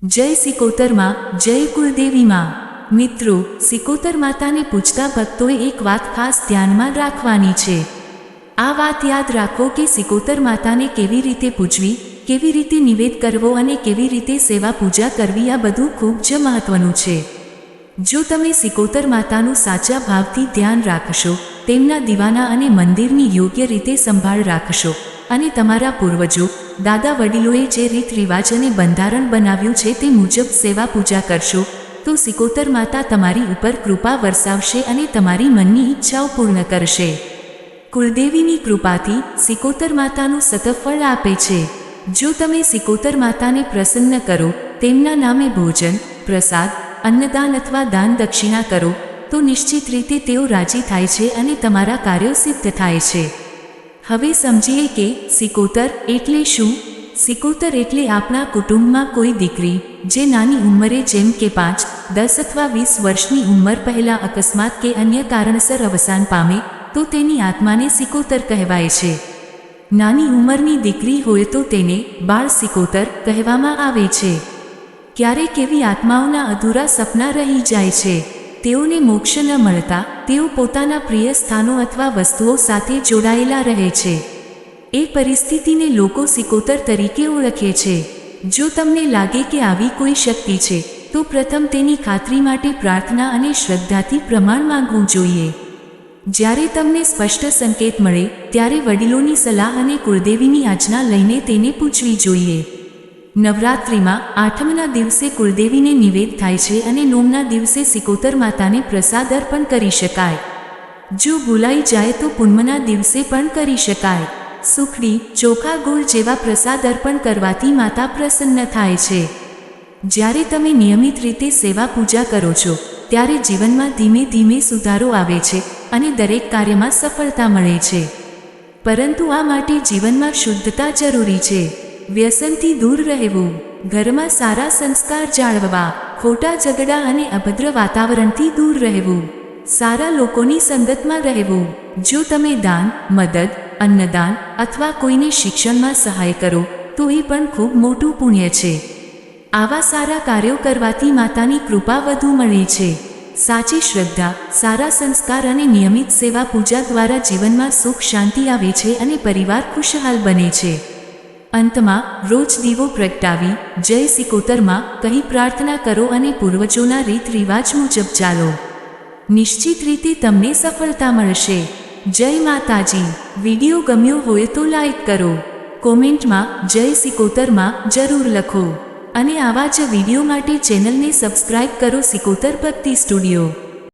જય સિકોતર માં, જય કુળદેવી માં। મિત્રો, સિકોતર માતાને પૂજતા ભક્તોએ એક વાત ખાસ ધ્યાનમાં રાખવાની છે। આ વાત યાદ રાખો કે સિકોતર માતાને કેવી રીતે પૂજવી, કેવી રીતે નિવેદ કરવો અને કેવી રીતે સેવા પૂજા કરવી, આ બધું ખૂબ જ મહત્વનું છે। જો તમે સિકોતર માતાનું સાચા ભાવથી ધ્યાન રાખશો, તેમના દીવાના અને મંદિરની યોગ્ય રીતે સંભાળ રાખશો અને તમારા પૂર્વજો, દાદા વડીલોએ જે રીત રિવાજ અને બંધારણ બનાવ્યું છે તે મુજબ સેવા પૂજા કરશો, તો સિકોતર માતા તમારી ઉપર કૃપા વરસાવશે અને તમારી મનની ઈચ્છાઓ પૂર્ણ કરશે। કુળદેવીની કૃપાથી સિકોતર માતાનું સતત ફળ આપે છે। જો તમે સિકોતર માતાને પ્રસન્ન કરો, તેમના નામે ભોજન, પ્રસાદ, અન્નદાન અથવા દાન દક્ષિણા કરો, તો નિશ્ચિત રીતે તેઓ રાજી થાય છે અને તમારા કાર્યો સિદ્ધ થાય છે। હવે સમજીએ કે સિકોતર એટલે શું। સિકોતર એટલે આપણા કુટુંબમાં કોઈ દીકરી જે નાની ઉંમરે જેમ કે 5, 10 અથવા 20 વર્ષની ઉંમર પહેલાં અકસ્માત કે અન્ય કારણસર અવસાન પામે તો તેની આત્માને સિકોતર કહેવાય છે। નાની ઉંમરની દીકરી હોય તો તેને બાળ સિકોતર કહેવામાં આવે છે। ક્યારેક એવી આત્માઓના અધૂરા સપના રહી જાય છે, તેઓને મોક્ષ ન મળતા તેઓ પોતાના પ્રિય સ્થાનો અથવા વસ્તુઓ સાથે જોડાયેલા રહે છે। એ પરિસ્થિતિને લોકો સિકોતર તરીકે ઓળખે છે। જો તમને લાગે કે આવી કોઈ શક્તિ છે, તો પ્રથમ તેની ખાતરી માટે પ્રાર્થના અને શ્રદ્ધાથી પ્રમાણ માંગવું જોઈએ। જ્યારે તમને સ્પષ્ટ સંકેત મળે ત્યારે વડીલોની સલાહ અને કુળદેવીની આજ્ઞા લઈને તેને પૂછવી જોઈએ। નવરાત્રિમાં 8મના દિવસે કુળદેવીને નિવેદ થાય છે અને 9મના દિવસે સિકોતર માતાને પ્રસાદ અર્પણ કરી શકાય। જો ભૂલાઈ જાય તો પૂનમના દિવસે પણ કરી શકાય। સુખડી, ચોખા, ગોળ જેવા પ્રસાદ અર્પણ કરવાથી માતા પ્રસન્ન થાય છે। જ્યારે તમે નિયમિત રીતે સેવા પૂજા કરો છો, ત્યારે જીવનમાં ધીમે ધીમે સુધારો આવે છે અને દરેક કાર્યમાં સફળતા મળે છે। પરંતુ આ માટે જીવનમાં શુદ્ધતા જરૂરી છે। વ્યસનથી દૂર રહેવું, ઘરમાં સારા સંસ્કાર જાળવવા, ખોટા ઝઘડા અને અભદ્ર વાતાવરણથી દૂર રહેવું, સારા લોકોની સંગતમાં રહેવું। જો તમે દાન, મદદ, અન્નદાન અથવા કોઈને શિક્ષણમાં સહાય કરો તો એ પણ ખૂબ મોટું પુણ્ય છે। આવા સારા કાર્યો કરવાથી માતાની કૃપા વધુ મળે છે। સાચી શ્રદ્ધા, સારા સંસ્કાર અને નિયમિત સેવા પૂજા દ્વારા જીવનમાં સુખ શાંતિ આવે છે અને પરિવાર ખુશહાલ બને છે। અંતમાં રોજ દીવો પ્રગટાવી જય સિકોતર માં કહી પ્રાર્થના કરો અને પૂર્વજોના રીત રિવાજ મુજબ ચાલો। નિશ્ચિત રીતે તમને સફળતા મળશે। જય માતાજી। વિડીયો ગમ્યો હોય તો લાઈક કરો, કોમેન્ટમાં જય સિકોતર માં જરૂર લખો અને આવા જ વિડીયો માટે ચેનલને સબસ્ક્રાઇબ કરો સિકોતર ભક્તિ સ્ટુડિયો।